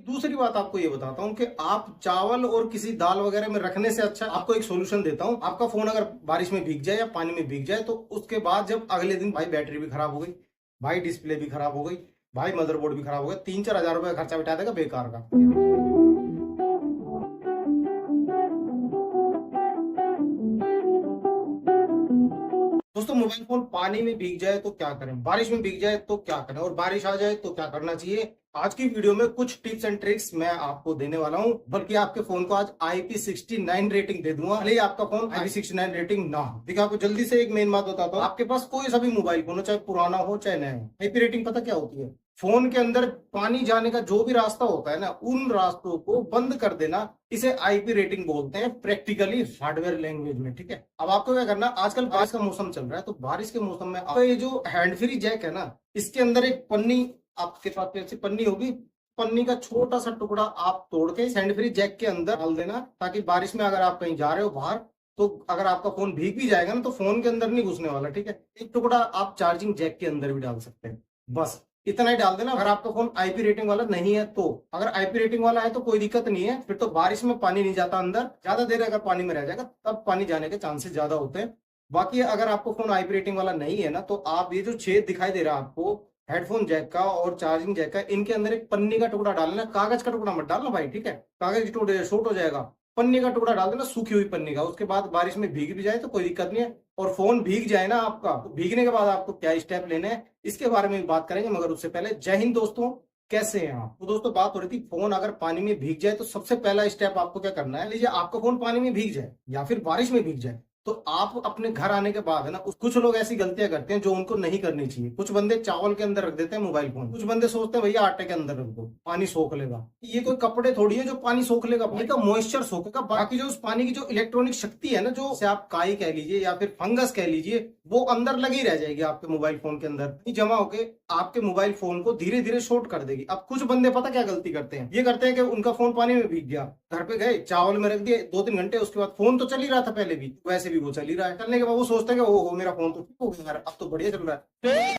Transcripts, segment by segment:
दूसरी बात आपको ये बताता हूँ कि आप चावल और किसी दाल वगैरह में रखने से अच्छा आपको एक सोल्यूशन देता हूँ। आपका फोन अगर बारिश में भीग जाए या पानी में भीग जाए तो उसके बाद जब अगले दिन भाई बैटरी भी खराब हो गई, भाई डिस्प्ले भी खराब हो गई, भाई मदरबोर्ड भी खराब हो गया, 3-4 हजार रुपए का खर्चा बिठा देगा बेकार का। दोस्तों मोबाइल फोन पानी में भीग जाए तो क्या करें, बारिश में भीग जाए तो क्या करें, और बारिश आ जाए तो क्या करना चाहिए। आज की वीडियो में कुछ टिप्स एंड ट्रिक्स मैं आपको देने वाला हूं, बल्कि आपके फोन को आज IP69 रेटिंग दे दूंगा, भले ही आपका फोन IP69 रेटिंग ना हो। देखिए आपको जल्दी से एक मेन बात बताता हूँ, आपके पास कोई सा भी मोबाइल फोन हो, चाहे पुराना हो चाहे नया हो, IP रेटिंग पता क्या होती है? फोन के अंदर पानी जाने का जो भी रास्ता होता है ना, उन रास्तों को बंद कर देना, इसे IP रेटिंग बोलते हैं प्रैक्टिकली हार्डवेयर लैंग्वेज में। ठीक है, अब आपको क्या करना, आजकल बारिश का मौसम चल रहा है, तो बारिश के मौसम में आपका ये जो हैंड फ्री जैक है ना, इसके अंदर एक पन्नी आपके पास ऐसी पन्नी होगी, पन्नी का छोटा सा टुकड़ा आप तोड़ के हैंड फ्री जैक के अंदर डाल देना, ताकि बारिश में अगर आप कहीं जा रहे हो बाहर, तो अगर आपका फोन भीग भी जाएगा ना तो फोन के अंदर नहीं घुसने वाला। ठीक है, एक टुकड़ा आप चार्जिंग जैक के अंदर भी डाल सकते हैं, बस इतना ही डाल देना। अगर आपका फोन IP रेटिंग वाला नहीं है तो, अगर IP रेटिंग वाला है तो कोई दिक्कत नहीं है, फिर तो बारिश में पानी नहीं जाता अंदर, ज्यादा देर अगर पानी में रह जाएगा तब पानी जाने के चांसेस ज्यादा होते हैं। बाकी अगर आपको फोन IP रेटिंग वाला नहीं है ना, तो आप ये जो छेद दिखाई दे रहा है आपको हेडफोन जैक का और चार्जिंग जैक का, इनके अंदर एक पन्नी का टुकड़ा डालना, कागज का टुकड़ा मत डालना भाई। ठीक है, कागज की टुकड़े शॉर्ट हो जाएगा, पन्नी का टुकड़ा डाल देना, सूखी हुई पन्नी का। उसके बाद बारिश में भीग भी जाए तो कोई दिक्कत नहीं है, और फोन भीग जाए ना आपका, तो भीगने के बाद आपको क्या स्टेप लेने हैं इसके बारे में बात करेंगे, मगर उससे पहले जय हिंद दोस्तों, कैसे हैं आप? तो दोस्तों बात हो रही थी, फोन अगर पानी में भीग जाए तो सबसे पहला स्टेप आपको क्या करना है। लीजिए आपका फोन पानी में भीग जाए या फिर बारिश में भीग जाए, तो आप अपने घर आने के बाद है ना, कुछ लोग ऐसी गलतियां करते हैं जो उनको नहीं करनी चाहिए। कुछ बंदे चावल के अंदर रख देते हैं मोबाइल फोन, कुछ बंदे सोचते हैं भैया आटे के अंदर रख दो पानी सोख लेगा। ये कोई कपड़े थोड़ी है जो पानी सोख लेगा, पानी का मॉइस्चर सोखेगा, बाकी जो उस पानी की जो इलेक्ट्रॉनिक शक्ति है ना, जो आप काई कह लीजिए या फिर फंगस कह लीजिए, वो अंदर लगी रह जाएगी आपके मोबाइल फोन के अंदर, जमा होके आपके मोबाइल फोन को धीरे धीरे शॉर्ट कर देगी। अब कुछ बंदे पता क्या गलती करते हैं, ये करते हैं कि उनका फोन पानी में भीग गया, घर पे गए चावल में रख दिए 2-3 घंटे, उसके बाद फोन तो चल ही रहा था पहले भी, वैसे भी वो चल ही रहा है, चलने के बाद वो सोचते हैं कि ओहो मेरा फोन तो ठीक हो गया यार, अब तो बढ़िया चल रहा है।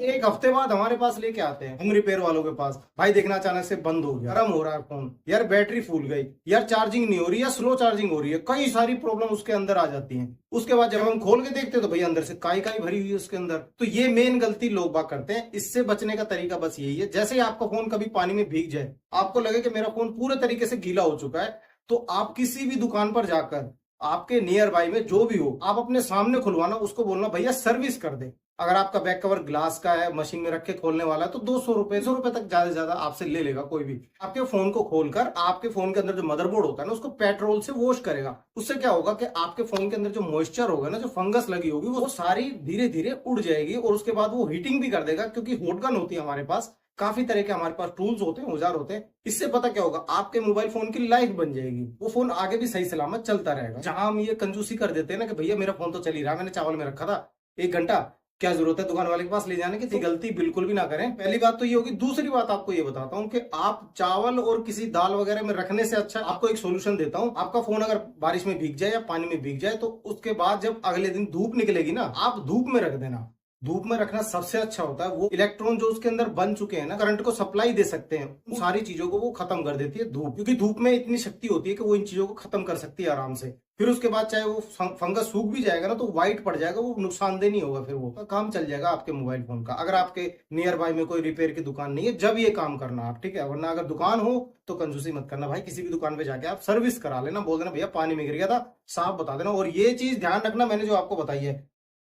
एक हफ्ते बाद हमारे पास लेके आते हैं, हम रिपेयर वालों के पास, भाई देखना अचानक से बंद हो गया, गर्म हो रहा है फोन, यार बैटरी फूल गई, यार चार्जिंग नहीं हो रही, या स्लो चार्जिंग हो रही है, कई सारी प्रॉब्लम उसके अंदर आ जाती हैं। उसके बाद जब हम खोल के देखते हैं तो भाई अंदर से काई काई भरी हुई है उसके अंदर। तो ये मेन गलती लोग बाग करते हैं। इससे बचने का तरीका बस यही है, जैसे ही आपका फोन कभी पानी में भीग जाए, आपको लगे कि मेरा फोन पूरे तरीके से गीला हो चुका है, तो आप किसी भी दुकान पर जाकर, आपके नियर बाई में जो भी हो, आप अपने सामने खुलवाना, उसको बोलना भैया सर्विस कर दे। अगर आपका बैक कवर ग्लास का है, मशीन में रख के खोलने वाला है, तो 200 रुपए तक ज्यादा से ज्यादा आपसे ले लेगा कोई भी। आपके फोन को खोलकर आपके फोन के अंदर जो मदरबोर्ड होता है ना, उसको पेट्रोल से वॉश करेगा। उससे क्या होगा कि आपके फोन के अंदर जो मॉइस्चर होगा ना, जो फंगस लगी होगी, वो सारी धीरे धीरे उड़ जाएगी, और उसके बाद वो हीटिंग भी कर देगा, क्योंकि हॉट गन होती है हमारे पास, काफी तरह के हमारे पास टूल्स होते हैं, औजार होते हैं। इससे पता क्या होगा, आपके मोबाइल फोन की लाइफ बन जाएगी, वो फोन आगे भी सही सलामत चलता रहेगा। जहां हम ये कंजूसी कर देते हैं ना कि भैया मेरा फोन तो चल ही रहा, मैंने चावल में रखा था 1 घंटा, क्या जरूरत है दुकान वाले के पास ले जाने की। तो गलती बिल्कुल भी ना करें, पहली बात तो ये होगी। दूसरी बात आपको ये बताता हूँ कि आप चावल और किसी दाल वगैरह में रखने से अच्छा आपको एक सोल्यूशन देता हूँ। आपका फोन अगर बारिश में भीग जाए या पानी में भीग जाए, तो उसके बाद जब अगले दिन धूप निकलेगी ना, आप धूप में रख देना। धूप में रखना सबसे अच्छा होता है, वो इलेक्ट्रॉन जो उसके अंदर बन चुके हैं ना, करंट को सप्लाई दे सकते हैं, उन सारी चीजों को वो खत्म कर देती है धूप, क्योंकि धूप में इतनी शक्ति होती है कि वो इन चीजों को खत्म कर सकती है आराम से। फिर उसके बाद चाहे वो फंगस सूख भी जाएगा ना, तो व्हाइट पड़ जाएगा, वो नुकसानदेह नहीं होगा, फिर वो काम चल जाएगा आपके मोबाइल फोन का। अगर आपके नियर बाय में कोई रिपेयर की दुकान नहीं है, जब ये काम करना आप, ठीक है। वरना अगर दुकान हो तो कंजूसी मत करना भाई, किसी भी दुकान पे जाके आप सर्विस करा लेना, बोल देना भैया पानी में गिर गया था, साफ बता देना। और ये चीज ध्यान रखना, मैंने जो आपको बताई है,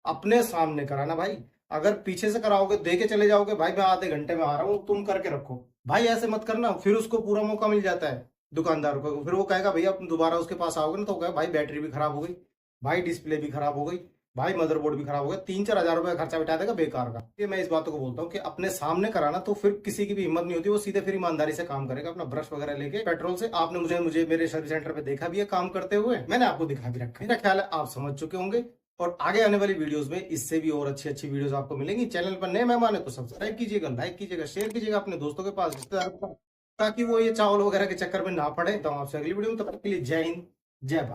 अपने सामने कराना भाई। अगर पीछे से कराओगे, दे के चले जाओगे, भाई मैं आधे घंटे में आ रहा हूँ, तुम करके रखो, भाई ऐसे मत करना। फिर उसको पूरा मौका मिल जाता है दुकानदार को, फिर वो कहेगा भैया तुम दोबारा उसके पास आओगे ना, तो कहेगा भाई बैटरी भी खराब हो गई, भाई डिस्प्ले भी खराब हो गई, भाई मदरबोर्ड भी खराब हो गया, 3-4 हजार रुपए का खर्चा बिठा देगा बेकार का। ये मैं इस बातों को बोलता हूँ कि अपने सामने कराना, तो फिर किसी की भी हिम्मत नहीं होती, वो सीधे फिर ईमानदारी से काम करेगा, अपना ब्रश वगैरह लेके पेट्रोल से। आपने मुझे मेरे सर्विस सेंटर पे देखा भी है काम करते हुए, मैंने आपको दिखा भी रखा है, मेरा ख्याल है आप समझ चुके होंगे। और आगे आने वाली वीडियोस में इससे भी और अच्छी अच्छी वीडियोस आपको मिलेंगी। चैनल पर नए मेहमान है तो सब्सक्राइब कीजिएगा, लाइक कीजिएगा, शेयर कीजिएगा अपने दोस्तों के पास, रिश्तेदारों के पास, ताकि वो ये चावल वगैरह के चक्कर में ना पड़े। तो आपसे अगली वीडियो में, तब तक के लिए जय हिंद, जय भारत।